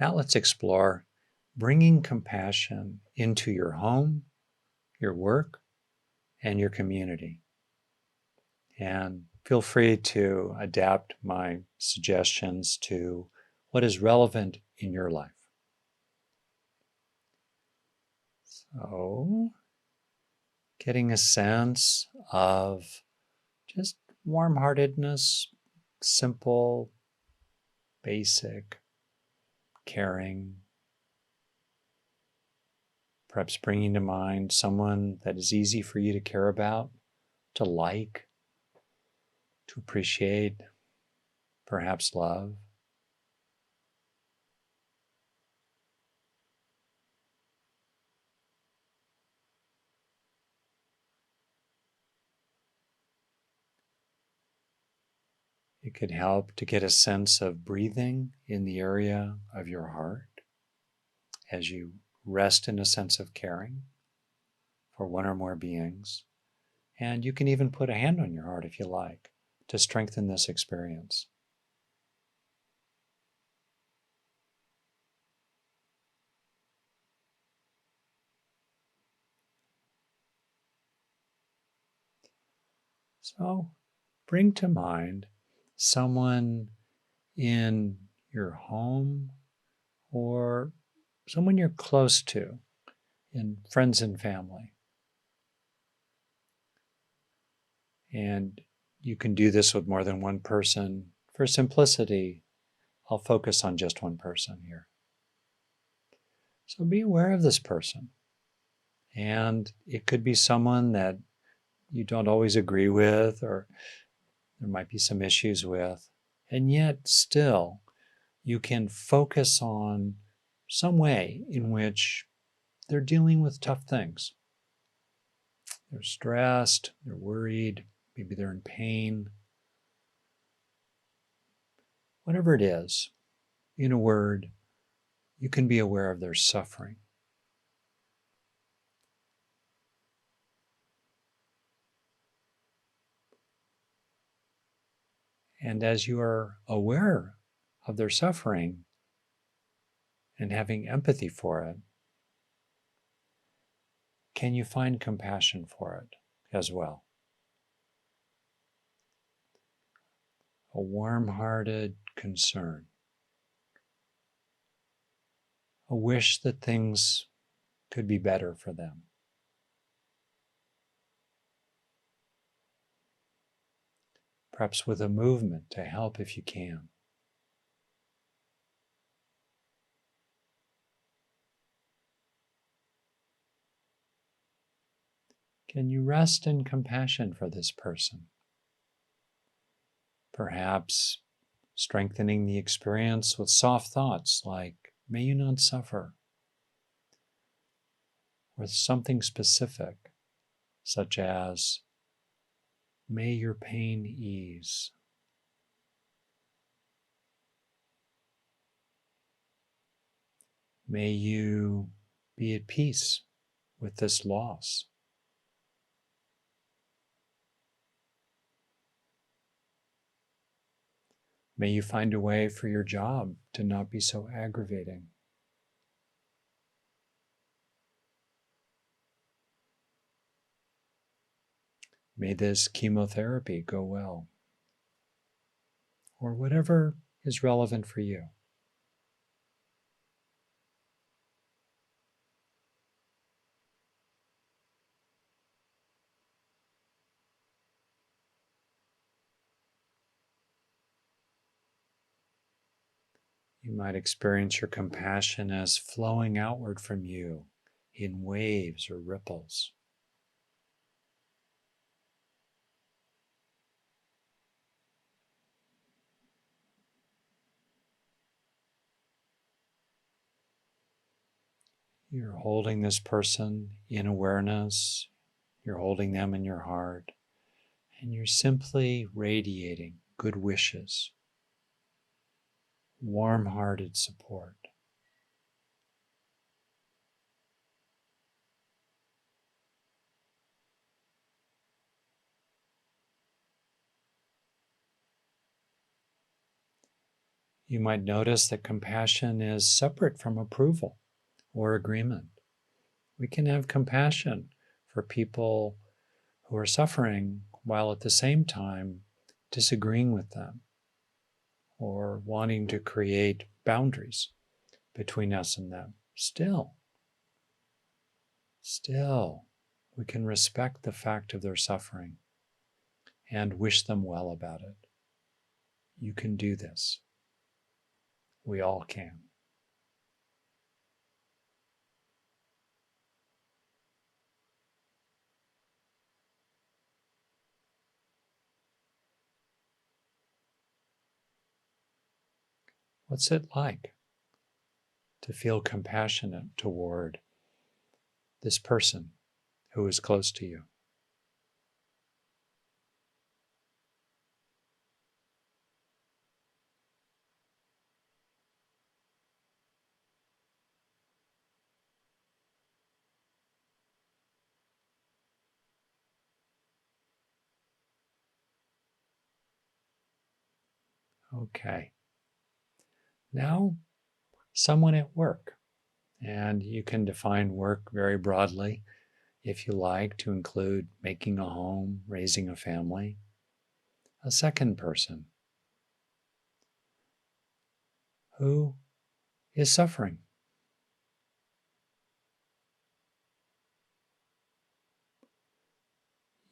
Now let's explore bringing compassion into your home, your work, and your community. And feel free to adapt my suggestions to what is relevant in your life. So, getting a sense of just warm heartedness, simple, basic, caring, perhaps bringing to mind someone that is easy for you to care about, to like, to appreciate, perhaps love. It could help to get a sense of breathing in the area of your heart as you rest in a sense of caring for one or more beings. And you can even put a hand on your heart if you like to strengthen this experience. So bring to mind someone in your home or someone you're close to in friends and family. And you can do this with more than one person. For simplicity, I'll focus on just one person here. So be aware of this person. And it could be someone that you don't always agree with, or there might be some issues with. And yet, still, you can focus on some way in which they're dealing with tough things. They're stressed, they're worried, maybe they're in pain. Whatever it is, in a word, you can be aware of their suffering. And as you are aware of their suffering and having empathy for it, can you find compassion for it as well? A warm-hearted concern, a wish that things could be better for them. Perhaps with a movement to help if you can. Can you rest in compassion for this person? Perhaps strengthening the experience with soft thoughts like, may you not suffer, or something specific, such as, may your pain ease. May you be at peace with this loss. May you find a way for your job to not be so aggravating. May this chemotherapy go well. Or whatever is relevant for you. You might experience your compassion as flowing outward from you in waves or ripples. You're holding this person in awareness, you're holding them in your heart, and you're simply radiating good wishes, warm-hearted support. You might notice that compassion is separate from approval or agreement. We can have compassion for people who are suffering while at the same time disagreeing with them or wanting to create boundaries between us and them. Still, we can respect the fact of their suffering and wish them well about it. You can do this. We all can. What's it like to feel compassionate toward this person who is close to you? Okay. Now, someone at work. And you can define work very broadly if you like to include making a home, raising a family. A second person who is suffering.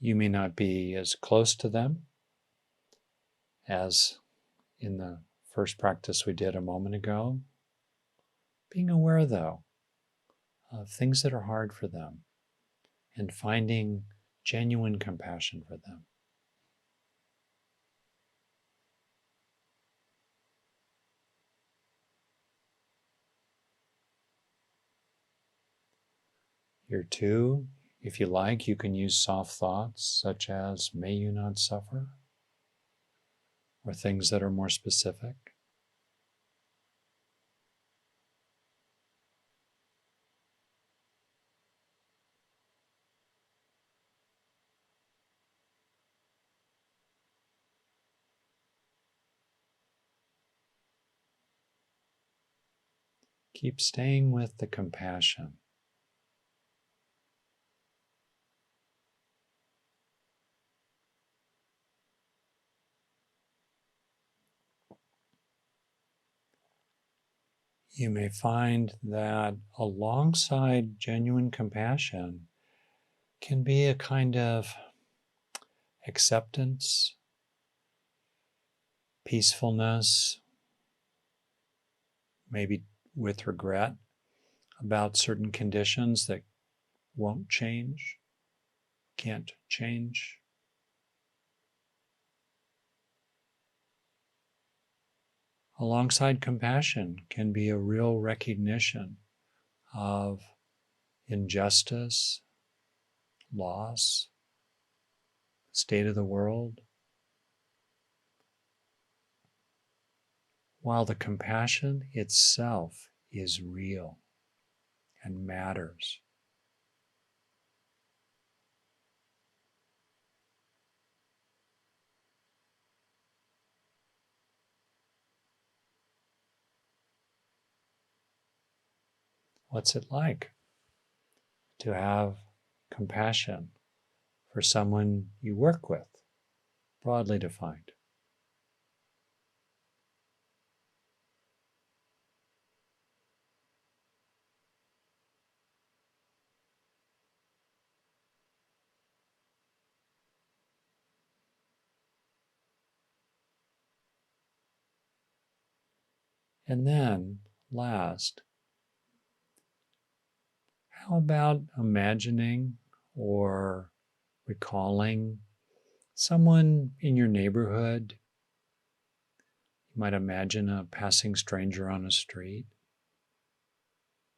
You may not be as close to them as in the first practice we did a moment ago. Being aware, though, of things that are hard for them and finding genuine compassion for them. Here, too, if you like, you can use soft thoughts such as, may you not suffer, or things that are more specific. Keep staying with the compassion. You may find that alongside genuine compassion can be a kind of acceptance, peacefulness, maybe with regret about certain conditions that won't change, can't change. Alongside compassion can be a real recognition of injustice, loss, state of the world, while the compassion itself is real and matters. What's it like to have compassion for someone you work with, broadly defined? And then, last, how about imagining or recalling someone in your neighborhood? You might imagine a passing stranger on a street,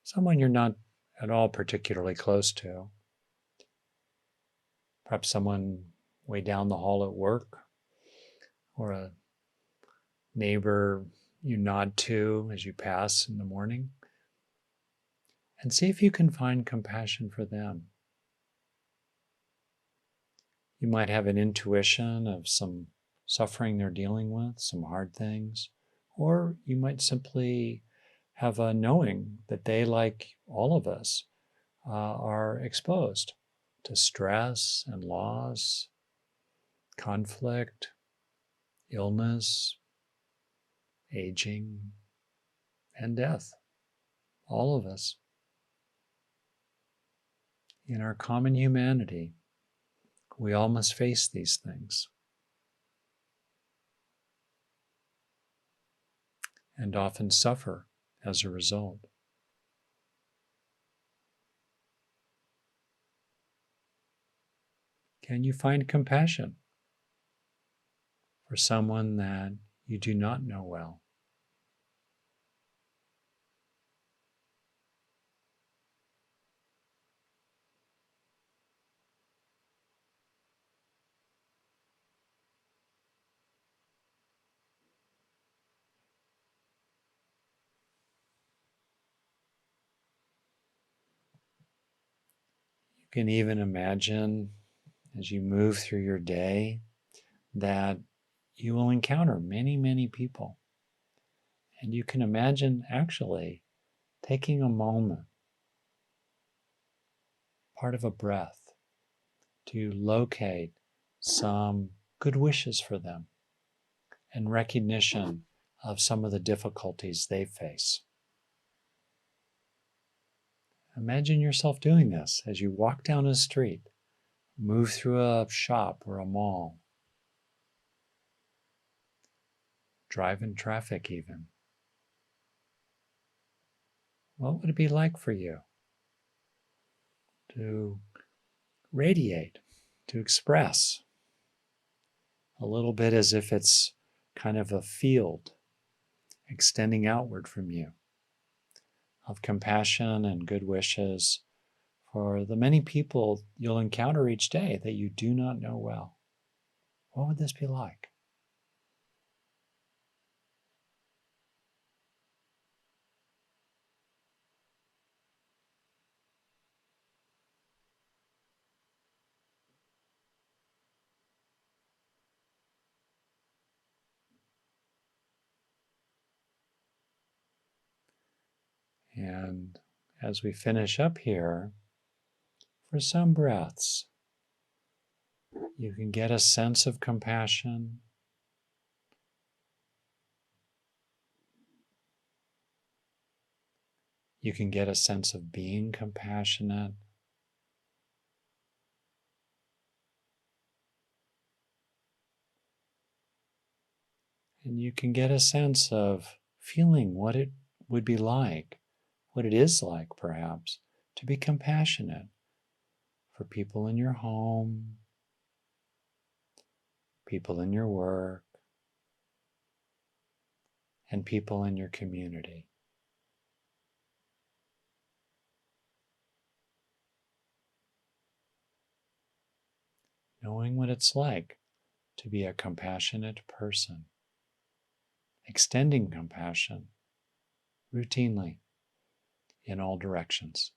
someone you're not at all particularly close to, perhaps someone way down the hall at work, or a neighbor you nod to as you pass in the morning, and see if you can find compassion for them. You might have an intuition of some suffering they're dealing with, some hard things, Or you might simply have a knowing that they, like all of us, are exposed to stress and loss, conflict, illness, aging, and death. All of us. In our common humanity, we all must face these things. And often suffer as a result. Can you find compassion for someone that you do not know well? You can even imagine as you move through your day that you will encounter many, many people. And you can imagine actually taking a moment, part of a breath, to locate some good wishes for them and recognition of some of the difficulties they face. Imagine yourself doing this as you walk down a street, move through a shop or a mall, drive in traffic even. What would it be like for you to radiate, to express a little bit as if it's kind of a field extending outward from you of compassion and good wishes for the many people you'll encounter each day that you do not know well? What would this be like? And as we finish up here, for some breaths, you can get a sense of compassion. You can get a sense of being compassionate. And you can get a sense of feeling what it would be like, what it is like perhaps, to be compassionate for people in your home, people in your work, and people in your community. Knowing what it's like to be a compassionate person, extending compassion routinely in all directions.